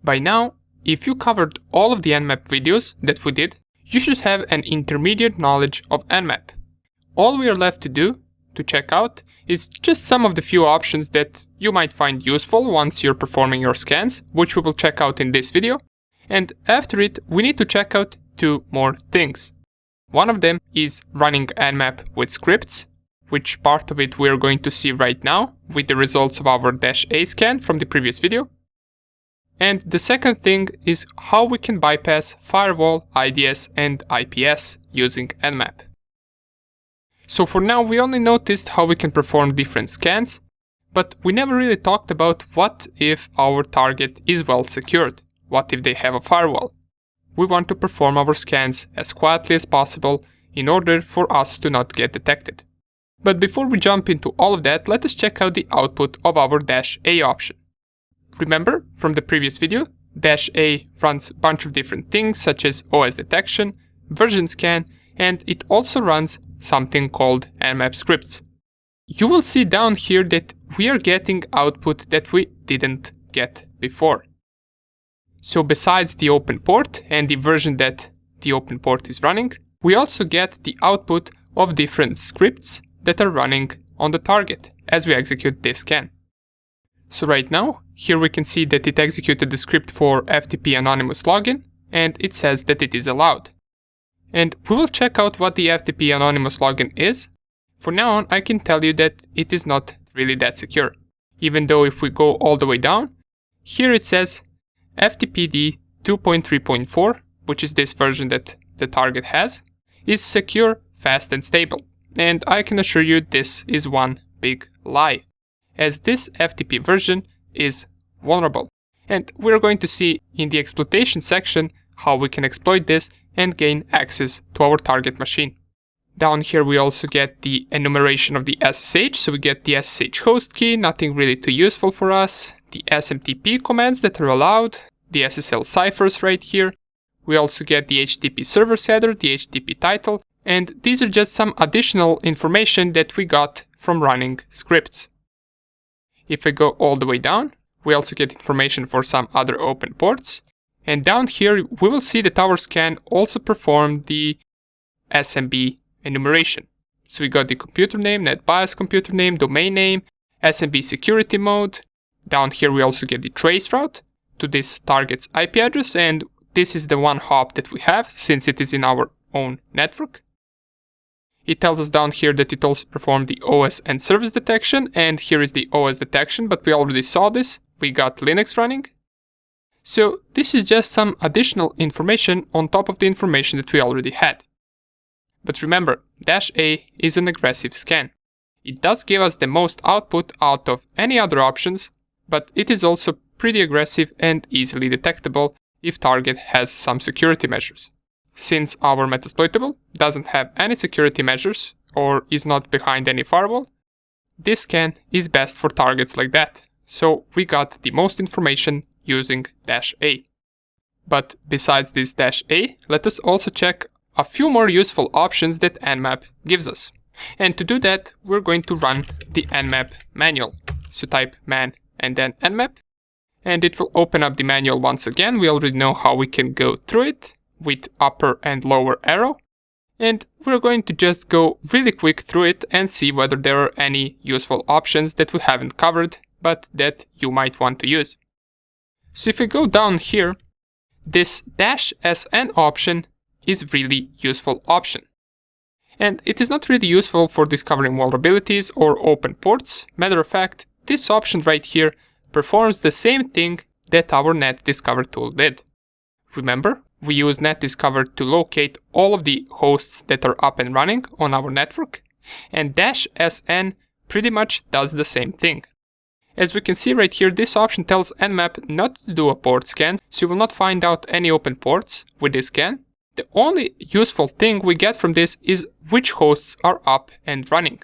By now, if you covered all of the Nmap videos that we did, you should have an intermediate knowledge of Nmap. All we are left to do, to check out, is just some of the few options that you might find useful once you're performing your scans, which we will check out in this video. And after it, we need to check out two more things. One of them is running Nmap with scripts, which part of it we're going to see right now with the results of our -A scan from the previous video. And the second thing is how we can bypass firewall, IDS and IPS using Nmap. So for now we only noticed how we can perform different scans, but we never really talked about what if our target is well secured, what if they have a firewall. We want to perform our scans as quietly as possible in order for us to not get detected. But before we jump into all of that, let us check out the output of our -A option. Remember from the previous video, -A runs a bunch of different things such as OS detection, version scan, and it also runs something called Nmap scripts. You will see down here that we are getting output that we didn't get before. So besides the open port and the version that the open port is running, we also get the output of different scripts that are running on the target as we execute this scan. So right now, here we can see that it executed the script for FTP anonymous login, and it says that it is allowed. And we will check out what the FTP anonymous login is. For now on, I can tell you that it is not really that secure. Even though if we go all the way down, here it says FTPD 2.3.4, which is this version that the target has, is secure, fast and stable. And I can assure you this is one big lie, as this FTP version is vulnerable. And we're going to see in the exploitation section how we can exploit this and gain access to our target machine. Down here we also get the enumeration of the SSH, so we get the SSH host key, nothing really too useful for us, the SMTP commands that are allowed, the SSL ciphers right here. We also get the HTTP server header, the HTTP title, and these are just some additional information that we got from running scripts. If I go all the way down, we also get information for some other open ports. And down here, we will see that our scan also performed the SMB enumeration. So we got the computer name, NetBIOS computer name, domain name, SMB security mode. Down here, we also get the trace route to this target's IP address. And this is the one hop that we have since it is in our own network. It tells us down here that it also performed the OS and service detection. And here is the OS detection, but we already saw this. We got Linux running. So this is just some additional information on top of the information that we already had. But remember, -A is an aggressive scan. It does give us the most output out of any other options, but it is also pretty aggressive and easily detectable if target has some security measures. Since our Metasploitable doesn't have any security measures or is not behind any firewall, this scan is best for targets like that. So we got the most information using -A. But besides this -A, let us also check a few more useful options that Nmap gives us. And to do that, we're going to run the Nmap manual. So type man and then Nmap, and it will open up the manual once again. We already know how we can go through it with upper and lower arrow. And we're going to just go really quick through it and see whether there are any useful options that we haven't covered, but that you might want to use. So if we go down here, this -SN option is really useful option. And it is not really useful for discovering vulnerabilities or open ports. Matter of fact, this option right here performs the same thing that our NetDiscover tool did. Remember, we use NetDiscover to locate all of the hosts that are up and running on our network, and -SN pretty much does the same thing. As we can see right here, this option tells Nmap not to do a port scan, so you will not find out any open ports with this scan. The only useful thing we get from this is which hosts are up and running.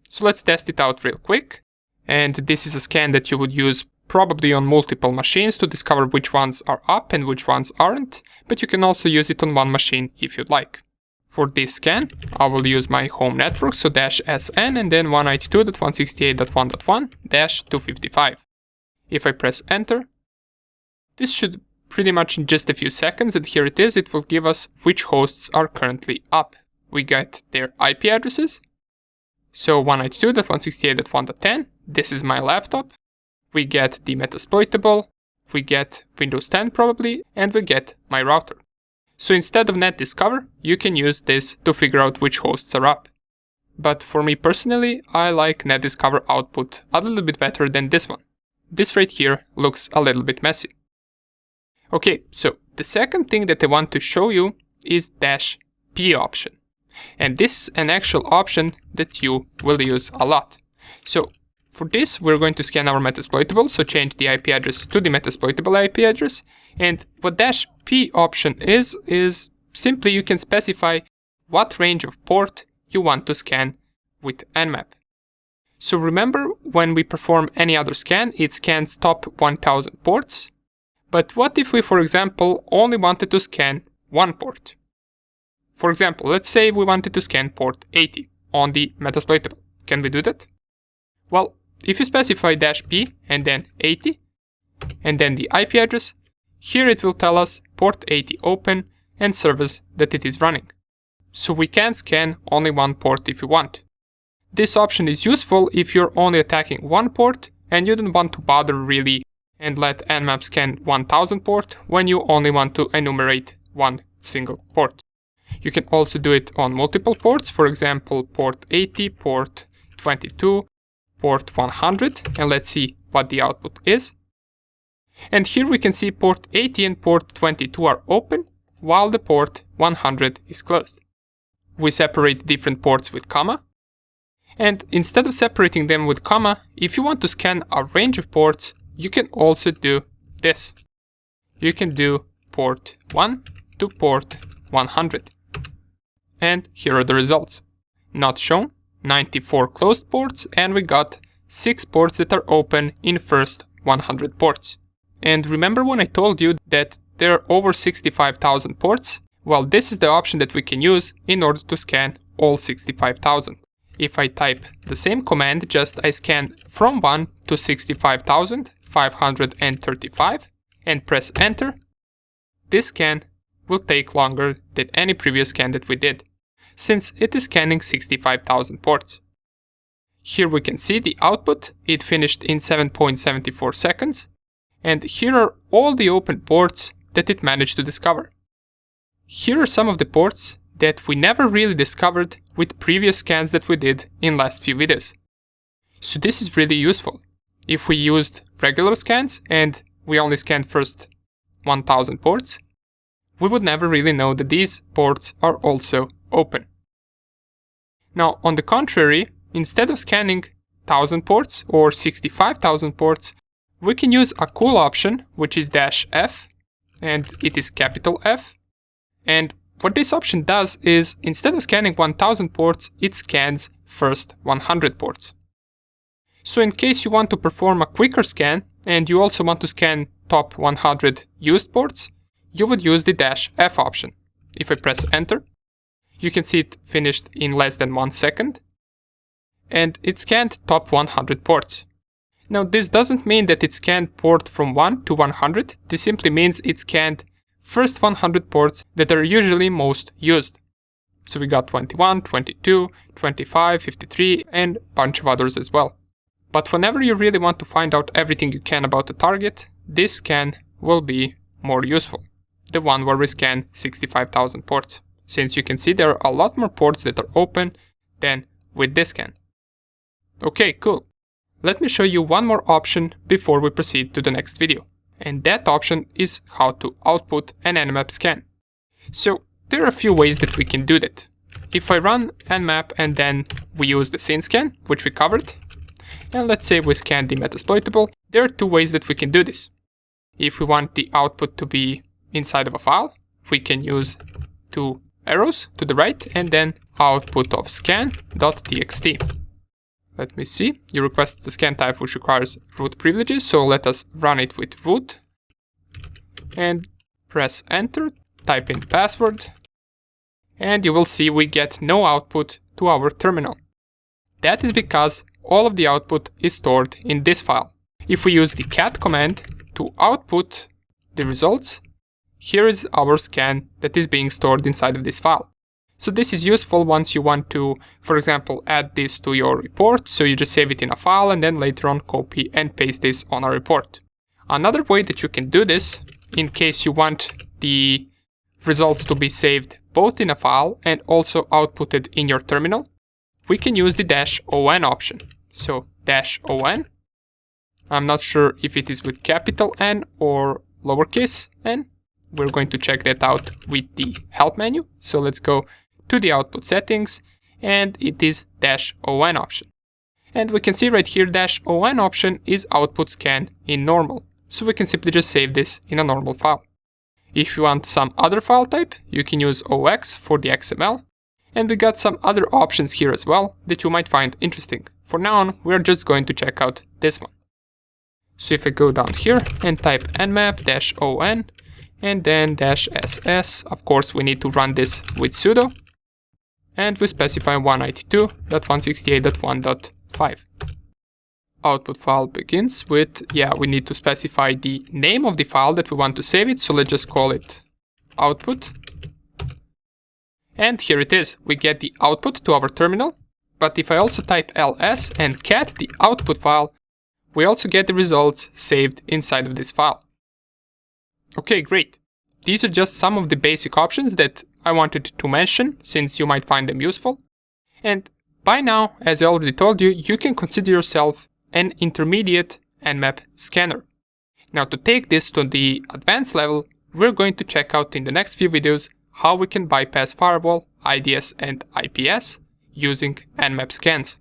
So let's test it out real quick. And this is a scan that you would use probably on multiple machines to discover which ones are up and which ones aren't, but you can also use it on one machine if you'd like. For this scan, I will use my home network, so -SN and then 192.168.1.1-255. If I press enter, This should pretty much in just a few seconds, and here it is. It will give us which hosts are currently up. We get their IP addresses. So 192.168.1.10, this is my laptop. We get the Metasploitable, we get Windows 10 probably, and we get my router. So instead of NetDiscover, you can use this to figure out which hosts are up. But for me personally, I like NetDiscover output a little bit better than this one. This right here looks a little bit messy. Okay, so the second thing that I want to show you is -P option. And this is an actual option that you will use a lot. So for this, we're going to scan our Metasploitable, so change the IP address to the Metasploitable IP address. And what -P option is simply you can specify what range of port you want to scan with Nmap. So remember, when we perform any other scan, it scans top 1000 ports. But what if we, for example, only wanted to scan one port? For example, let's say we wanted to scan port 80 on the Metasploitable. Can we do that? Well, if you specify -P and then 80, and then the IP address, here it will tell us port 80 open and service that it is running. So we can scan only one port if we want. This option is useful if you're only attacking one port and you don't want to bother really and let Nmap scan 1000 port when you only want to enumerate one single port. You can also do it on multiple ports, for example, port 80, port 22, port 100, and let's see what the output is. And here we can see port 80 and port 22 are open, while the port 100 is closed. We separate different ports with comma, and instead of separating them with comma, if you want to scan a range of ports, you can also do this. You can do port 1 to port 100. And here are the results. Not shown, 94 closed ports, and we got 6 ports that are open in first 100 ports. And remember when I told you that there are over 65,000 ports? Well, this is the option that we can use in order to scan all 65,000. If I type the same command, just I scan from 1 to 65,535 and press enter, this scan will take longer than any previous scan that we did, since it is scanning 65,000 ports. Here we can see the output, it finished in 7.74 seconds, and here are all the open ports that it managed to discover. Here are some of the ports that we never really discovered with previous scans that we did in last few videos. So this is really useful. If we used regular scans and we only scanned first 1000 ports, we would never really know that these ports are also open. Now, on the contrary, instead of scanning 1000 ports or 65,000 ports, we can use a cool option, which is -F, and it is capital F. And what this option does is, instead of scanning 1000 ports, it scans first 100 ports. So in case you want to perform a quicker scan, and you also want to scan top 100 used ports, you would use the -F option. If I press enter, you can see it finished in less than 1 second, and it scanned top 100 ports. Now this doesn't mean that it scanned port from 1 to 100, this simply means it scanned first 100 ports that are usually most used. So we got 21, 22, 25, 53, and a bunch of others as well. But whenever you really want to find out everything you can about the target, this scan will be more useful. The one where we scan 65,000 ports, since you can see there are a lot more ports that are open than with this scan. Okay, cool. Let me show you one more option before we proceed to the next video. And that option is how to output an Nmap scan. So there are a few ways that we can do that. If I run Nmap and then we use the SceneScan, which we covered, and let's say we scan the Metasploitable, there are 2 ways that we can do this. If we want the output to be inside of a file, we can use 2 arrows to the right and then output of scan.txt. Let me see, you requested the scan type which requires root privileges, so let us run it with root. And press enter, type in password, and you will see we get no output to our terminal. That is because all of the output is stored in this file. If we use the cat command to output the results, here is our scan that is being stored inside of this file. So this is useful once you want to, for example, add this to your report. So you just save it in a file and then later on copy and paste this on a report. Another way that you can do this, in case you want the results to be saved both in a file and also outputted in your terminal, we can use the -on option. So -on, I'm not sure if it is with capital N or lowercase n. We're going to check that out with the help menu. So let's go to the output settings, and it is -on option. And we can see right here -on option is output scan in normal. So we can simply just save this in a normal file. If you want some other file type, you can use OX for the XML. And we got some other options here as well that you might find interesting. For now on, we're just going to check out this one. So if I go down here and type nmap -on and then -ss, of course we need to run this with sudo. And we specify 192.168.1.5. Output file begins with, we need to specify the name of the file that we want to save it. So let's just call it output. And here it is. We get the output to our terminal. But if I also type ls and cat the output file, we also get the results saved inside of this file. Okay, great. These are just some of the basic options that I wanted to mention, since you might find them useful. And by now, as I already told you, you can consider yourself an intermediate Nmap scanner. Now, to take this to the advanced level, we're going to check out in the next few videos how we can bypass firewall, IDS and IPS using Nmap scans.